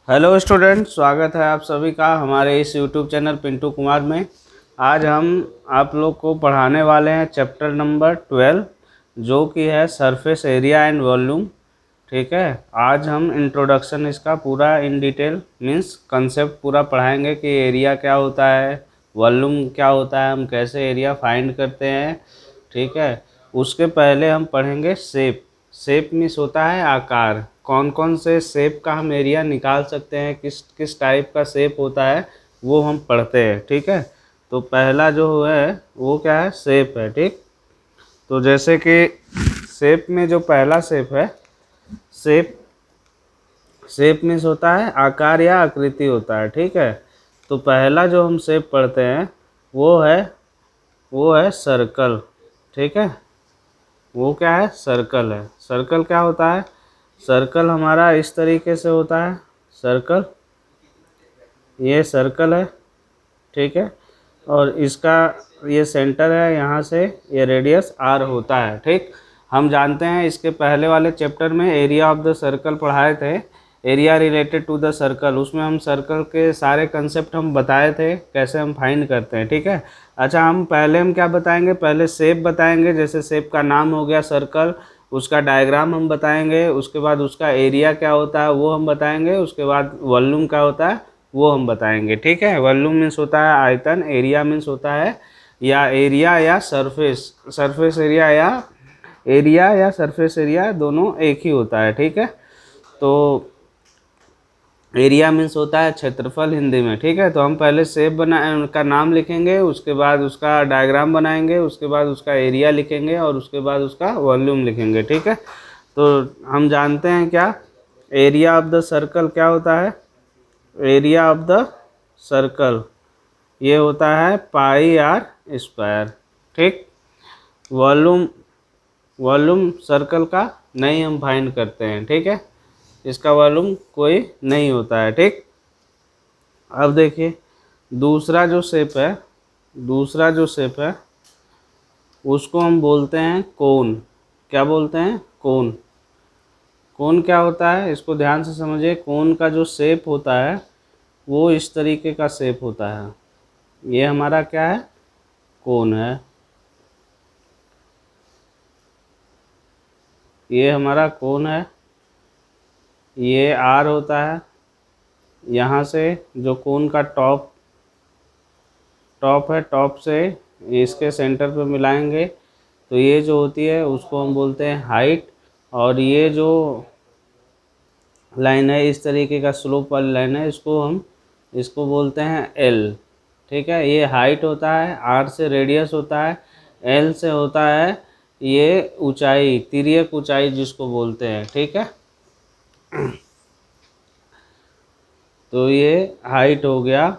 Hello student, स्वागत है आप सभी का हमारे इस यूट्यूब चैनल पिंटू कुमार में। आज हम आप लोग को पढ़ाने वाले हैं चैप्टर नंबर 12 जो कि है सरफेस एरिया एंड वॉल्यूम। ठीक है, आज हम इंट्रोडक्शन इसका पूरा इन डिटेल मीन्स कंसेप्ट पूरा पढ़ाएंगे कि एरिया क्या होता है, वॉल्यूम क्या होता है, हम कैसे एरिया फाइंड करते हैं। ठीक है, उसके पहले हम पढ़ेंगे शेप। शेप मीन्स होता है आकार, कौन कौन से शेप का हम एरिया निकाल सकते हैं, किस किस टाइप का शेप होता है वो हम पढ़ते हैं। ठीक है, तो पहला जो है वो क्या है, शेप है। ठीक, तो जैसे कि शेप में जो पहला शेप है, शेप शेप मीन्स होता है आकार या आकृति होता है। ठीक है, तो पहला जो हम शेप पढ़ते हैं वो है सर्कल। ठीक है, वो क्या है, सर्कल है। सर्कल क्या होता है, सर्कल हमारा इस तरीके से होता है। सर्कल, ये सर्कल है। ठीक है, और इसका ये सेंटर है, यहाँ से ये रेडियस आर होता है। ठीक, हम जानते हैं इसके पहले वाले चैप्टर में एरिया ऑफ द सर्कल पढ़ाए थे, area related to the circle. उसमें हम सर्कल के सारे कंसेप्ट हम बताए थे, कैसे हम फाइंड करते हैं। ठीक है, अच्छा हम क्या बताएंगे, पहले शेप बताएंगे। जैसे शेप का नाम हो गया सर्कल, उसका डायग्राम हम बताएंगे, उसके बाद उसका एरिया क्या होता है वो हम बताएंगे, उसके बाद वॉल्यूम क्या होता है वो हम बताएंगे। ठीक है, वॉल्यूम मीन्स होता है आयतन, एरिया मीन्स होता है या एरिया या सरफेस, सरफेस एरिया या सरफेस एरिया दोनों एक ही होता है। ठीक है, तो एरिया मीन्स होता है क्षेत्रफल हिंदी में। ठीक है, तो हम पहले शेप का नाम लिखेंगे, उसके बाद उसका डायग्राम बनाएंगे, उसके बाद उसका एरिया लिखेंगे और उसके बाद उसका वॉल्यूम लिखेंगे। ठीक है, तो हम जानते हैं क्या, एरिया ऑफ द सर्कल क्या होता है, एरिया ऑफ द सर्कल ये होता है पाई आर स्क्वायर। ठीक, वॉल्यूम वॉल्यूम सर्कल का नहीं हम फाइंड करते हैं। ठीक है, इसका वॉल्यूम कोई नहीं होता है। ठीक, अब देखिए दूसरा जो शेप है उसको हम बोलते हैं कोन। क्या बोलते हैं, कोन। कोन क्या होता है, इसको ध्यान से समझिए। कोन का जो शेप होता है वो इस तरीके का शेप होता है। ये हमारा क्या है, कोन है। ये हमारा कोन है, ये आर होता है। यहाँ से जो कोन का टॉप है, टॉप से इसके सेंटर पे मिलाएंगे तो ये जो होती है उसको हम बोलते हैं हाइट। और ये जो लाइन है, इस तरीके का स्लोप वाली लाइन है, इसको बोलते हैं एल। ठीक है, ये हाइट होता है, आर से रेडियस होता है, एल से होता है ये ऊंचाई, तिर्यक ऊंचाई जिसको बोलते हैं। ठीक है, तो ये हाइट हो गया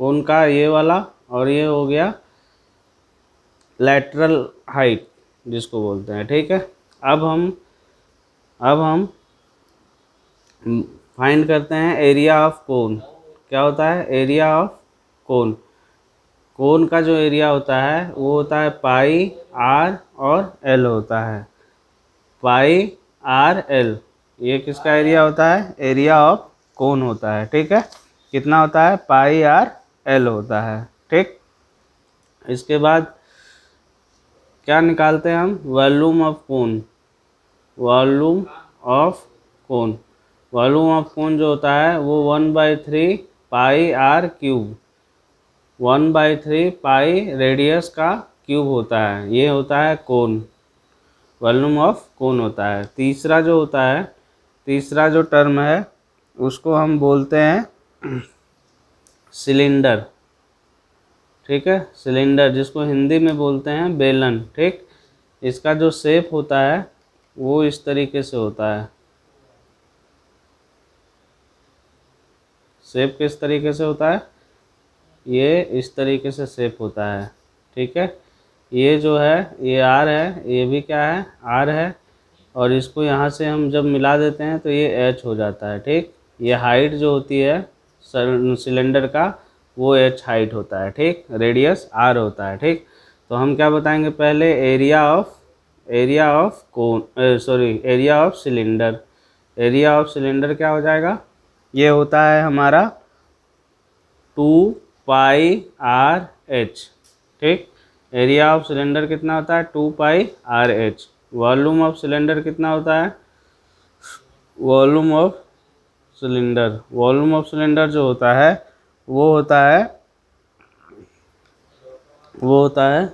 कोन का ये वाला, और ये हो गया लैटरल हाइट जिसको बोलते हैं। ठीक है, अब हम फाइंड करते हैं एरिया ऑफ कोन। क्या होता है, एरिया ऑफ कोन। कोन का जो एरिया होता है वो होता है पाई आर और एल होता है। पाई आर एल, ये किसका एरिया होता है, एरिया ऑफ कोन होता है। ठीक है, कितना होता है, पाई आर एल होता है। ठीक, इसके बाद क्या निकालते हैं हम, volume of cone. Volume of cone, volume of cone जो होता है वो 1/3 पाई आर क्यूब, 1/3 पाई रेडियस का क्यूब होता है। ये होता है कोन, वॉल्यूम ऑफ कोन होता है। तीसरा जो टर्म है उसको हम बोलते हैं सिलेंडर। ठीक है, सिलेंडर जिसको हिंदी में बोलते हैं बेलन। ठीक, इसका जो शेप होता है वो इस तरीके से होता है। शेप किस तरीके से होता है, ये इस तरीके से शेप होता है। ठीक है, ये जो है ये आर है, ये भी क्या है, आर है, और इसको यहाँ से हम जब मिला देते हैं तो ये एच हो जाता है। ठीक, ये हाइट जो होती है सिलेंडर का वो एच हाइट होता है। ठीक, रेडियस आर होता है। ठीक, तो हम क्या बताएंगे, पहले area of cone, sorry area of cylinder. Area of cylinder क्या हो जाएगा, ये होता है हमारा 2πRh। ठीक, एरिया ऑफ सिलेंडर कितना होता है 2πRh। वॉल्यूम ऑफ सिलेंडर कितना होता है, volume of cylinder, volume of cylinder जो होता है वो होता है, वो होता है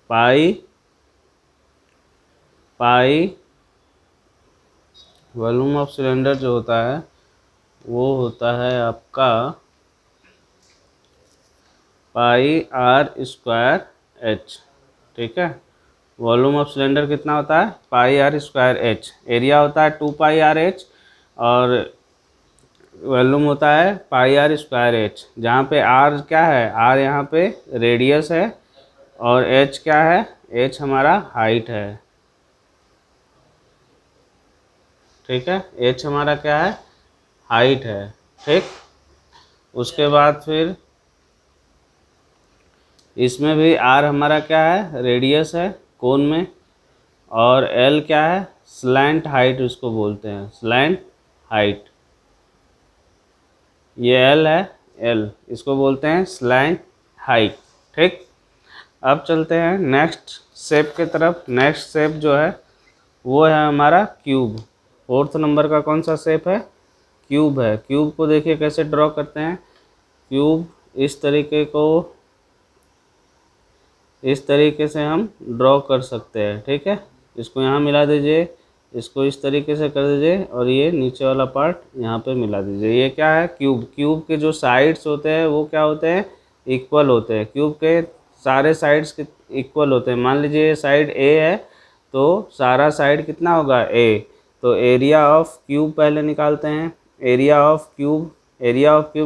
पाई वॉल्यूम ऑफ सिलेंडर जो होता है वो होता है आपका πr²h। ठीक है, वॉल्यूम ऑफ सिलेंडर कितना होता है πr²h, एरिया होता है 2πRh और वॉल्यूम होता है πr²h, जहाँ पे r क्या है, r यहाँ पे रेडियस है और h क्या है, h हमारा हाइट है। ठीक है, h हमारा क्या है, हाइट है। ठीक, उसके बाद फिर इसमें भी r हमारा क्या है, रेडियस है कोन में, और l क्या है, स्लैंट हाइट उसको बोलते हैं, स्लैंट हाइट। ये l है, l इसको बोलते हैं स्लैंट हाइट। ठीक, अब चलते हैं नेक्स्ट शेप के तरफ। नेक्स्ट शेप जो है वो है हमारा क्यूब। फोर्थ नंबर का कौन सा शेप है, क्यूब है। क्यूब को देखिए कैसे ड्रॉ करते हैं। क्यूब इस तरीके से हम ड्रॉ कर सकते हैं। ठीक है, इसको यहाँ मिला दीजिए, इसको इस तरीके से कर दीजिए और ये नीचे वाला पार्ट यहाँ पे मिला दीजिए। ये क्या है, क्यूब। क्यूब के जो साइड्स होते हैं वो क्या होते हैं, इक्वल होते हैं। क्यूब के सारे साइड्स इक्वल होते हैं। मान लीजिए ये साइड ए है तो सारा साइड कितना होगा, ए। तो एरिया ऑफ क्यूब पहले निकालते हैं। एरिया ऑफ क्यूब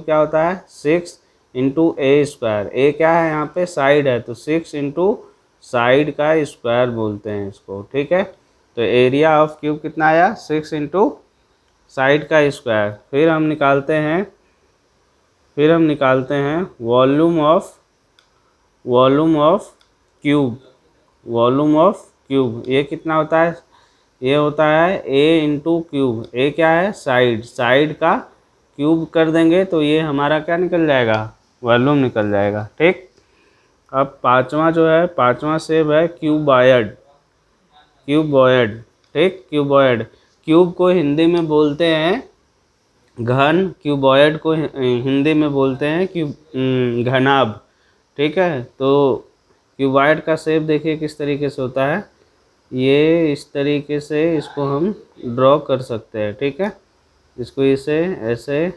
क्या होता है 6 इंटू ए स्क्वायर। ए क्या है यहाँ पे, साइड है, तो 6 इंटू साइड का स्क्वायर बोलते हैं इसको। ठीक है, तो एरिया ऑफ क्यूब कितना आया, 6 इंटू साइड का स्क्वायर। फिर हम निकालते हैं वॉल्यूम ऑफ क्यूब। ये कितना होता है, ये होता है ए इंटू क्यूब। ए क्या है, साइड का क्यूब कर देंगे तो ये हमारा क्या निकल जाएगा, वॉल्यूम निकल जाएगा। ठीक, अब पांचवा शेप है क्यूबॉयड। ठीक, क्यूब को हिंदी में बोलते हैं घन, क्यूबॉयड को हिंदी में बोलते हैं घनाभ। ठीक है, तो क्यूबॉयड का शेप देखिए किस तरीके से होता है। ये इस तरीके से इसको हम ड्रॉ कर सकते हैं। ठीक है, इसको इसे ऐसे,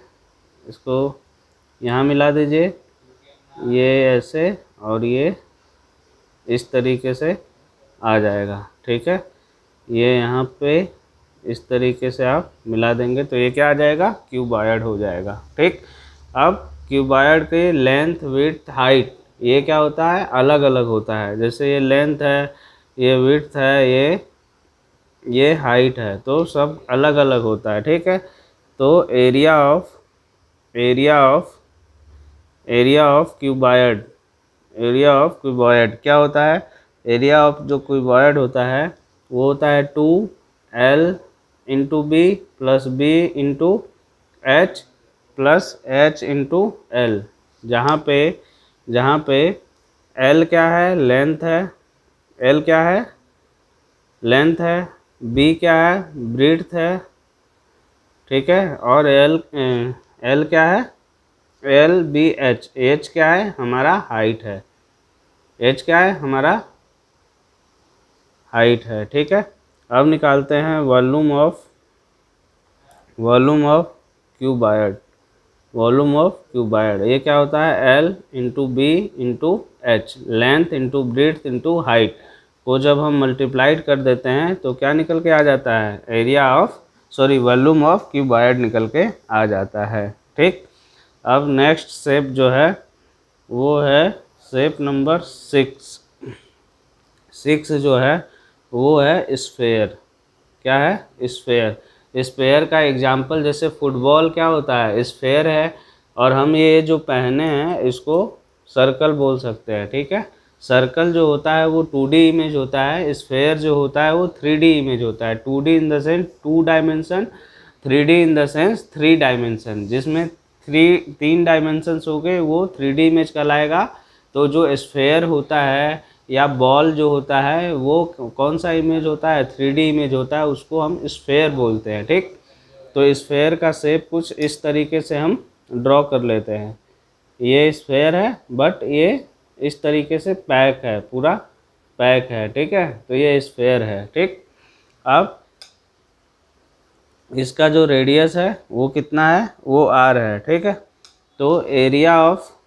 इसको यहाँ मिला दीजिए, ये ऐसे और ये इस तरीके से आ जाएगा। ठीक है, ये यहाँ पे इस तरीके से आप मिला देंगे तो ये क्या आ जाएगा, क्यूबॉयड हो जाएगा। ठीक, अब क्यूबॉयड के लेंथ, विड्थ, हाइट ये क्या होता है, अलग अलग होता है। जैसे ये लेंथ है, ये विड्थ है, ये हाइट है, तो सब अलग अलग होता है। ठीक है, तो एरिया ऑफ क्यूबॉयड क्या होता है, एरिया ऑफ जो क्यूबॉयड होता है वो होता है 2l into B plus B into H plus H into L, जहाँ पे l क्या है, लेंथ है, l क्या है, लेंथ है, b क्या है, ब्रीड्थ है। ठीक है, और l क्या है, एल बी एच, एच क्या है, हमारा हाइट है, एच क्या है, हमारा हाइट है। ठीक है, अब निकालते हैं वॉल्यूम ऑफ क्यूबॉयड। ये क्या होता है, L into B into H, length into breadth into height को जब हम मल्टीप्लाइड कर देते हैं तो क्या निकल के आ जाता है, वॉल्यूम ऑफ क्यूबॉयड निकल के आ जाता है। ठीक, अब नेक्स्ट शेप जो है वो है शेप नंबर 6 जो है वो है स्फेयर। क्या है, स्फेयर का एग्जाम्पल, जैसे फुटबॉल क्या होता है, स्फेयर है, और हम ये जो पहने हैं इसको सर्कल बोल सकते हैं। ठीक है, सर्कल जो होता है वो 2D इमेज होता है, स्फेयर जो होता है वो 3D इमेज होता है। 2D in the sense 2 dimension, 3D in the sense 3 dimension, जिसमें 3 डायमेंशंस हो गए वो 3D इमेज कहलाएगा। तो जो स्फेयर होता है या बॉल जो होता है वो कौन सा इमेज होता है, 3D इमेज होता है, उसको हम स्फेयर बोलते हैं। ठीक, तो स्फेयर का शेप कुछ इस तरीके से हम ड्रॉ कर लेते हैं। ये स्फेयर है बट ये इस तरीके से पैक है, पूरा पैक है। ठीक है, तो ये स्फेयर है। ठीक, अब इसका जो रेडियस है वो कितना है, वो r है। ठीक है, तो एरिया ऑफ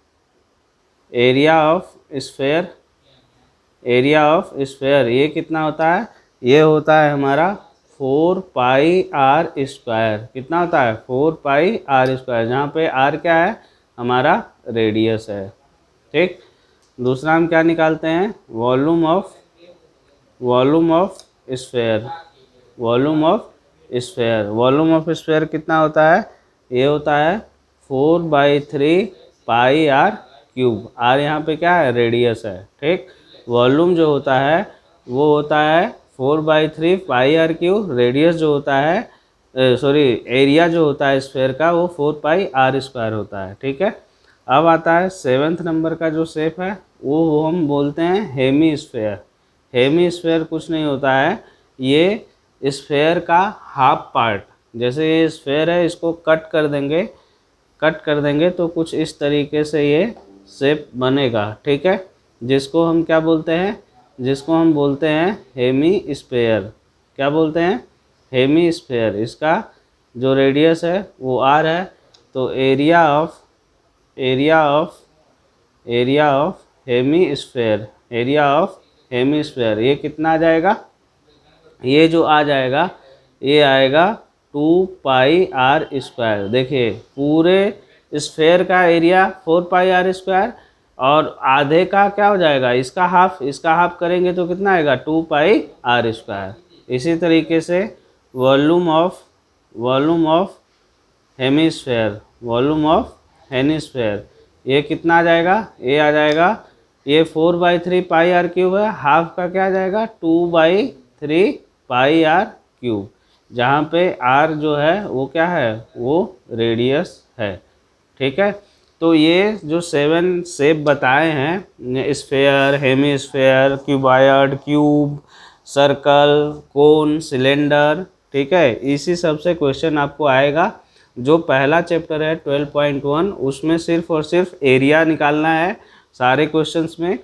स्फेयर ये कितना होता है, ये होता है हमारा 4 पाई आर स्क्वायर। कितना होता है, 4 पाई आर स्क्वायर, जहाँ पे r क्या है, हमारा रेडियस है। ठीक, दूसरा हम क्या निकालते हैं, volume of sphere. Volume of sphere कितना होता है, ये होता है 4/3 पाई आर क्यूब। आर यहाँ पे क्या है, रेडियस है। ठीक, वॉल्यूम जो होता है वो होता है 4/3 पाई आर क्यूब, रेडियस जो होता है एरिया जो होता है स्फेयर का वो 4 पाई आर स्क्वायर होता है। ठीक है, अब आता है 7th नंबर का जो शेप है वो हम बोलते हैं हेमी स्फेयर। हेमी स्फेयर कुछ नहीं होता है, ये स्फेयर का हाफ पार्ट, जैसे ये स्फेयर है इसको कट कर देंगे तो कुछ इस तरीके से ये शेप बनेगा। ठीक है, जिसको हम क्या बोलते हैं, जिसको हम बोलते हैं हेमी स्फेयर। क्या बोलते हैं, हेमी स्फेयर। इसका जो रेडियस है वो r है, तो एरिया ऑफ हेमी स्फेयर ये कितना आ जाएगा, ये जो आ जाएगा ये आएगा 2 पाई आर स्क्वायर। देखिए पूरे स्फेयर का एरिया 4 पाई आर स्क्वायर और आधे का क्या हो जाएगा, इसका हाफ करेंगे तो कितना आएगा, 2 पाई आर स्क्वायर। इसी तरीके से वॉल्यूम ऑफ हेमिस्फेयर ये कितना आ जाएगा, ये आ जाएगा, ये 4/3 पाई आर क्यूब है, हाफ का क्या आ जाएगा 2/3 पाई आर क्यूब, जहाँ पे आर जो है वो क्या है, वो रेडियस है। ठीक है, तो ये जो 7 शेप बताए हैं, sphere, hemisphere, cuboid, cube, circle, cone, cylinder, ठीक है, इसी सब से क्वेश्चन आपको आएगा। जो पहला चैप्टर है 12.1 उसमें सिर्फ और सिर्फ एरिया निकालना है सारे क्वेश्चंस में।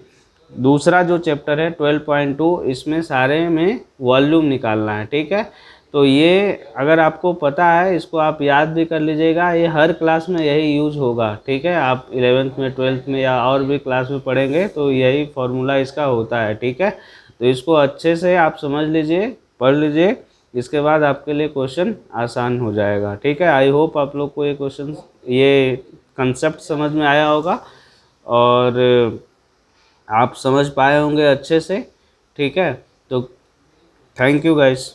दूसरा जो चैप्टर है 12.2 इसमें सारे में वॉल्यूम निकालना है। ठीक है, तो ये अगर आपको पता है इसको आप याद भी कर लीजिएगा, ये हर क्लास में यही यूज होगा। ठीक है, आप 11th में 12th में या और भी क्लास में पढ़ेंगे तो यही फॉर्मूला इसका होता है। ठीक है, तो इसको अच्छे से आप समझ लीजिए, पढ़ लीजिए, इसके बाद आपके लिए क्वेश्चन आसान हो जाएगा। ठीक है, आई होप आप लोग को ये कंसेप्ट समझ में आया होगा और आप समझ पाए होंगे अच्छे से। ठीक है, तो थैंक यू गाइस।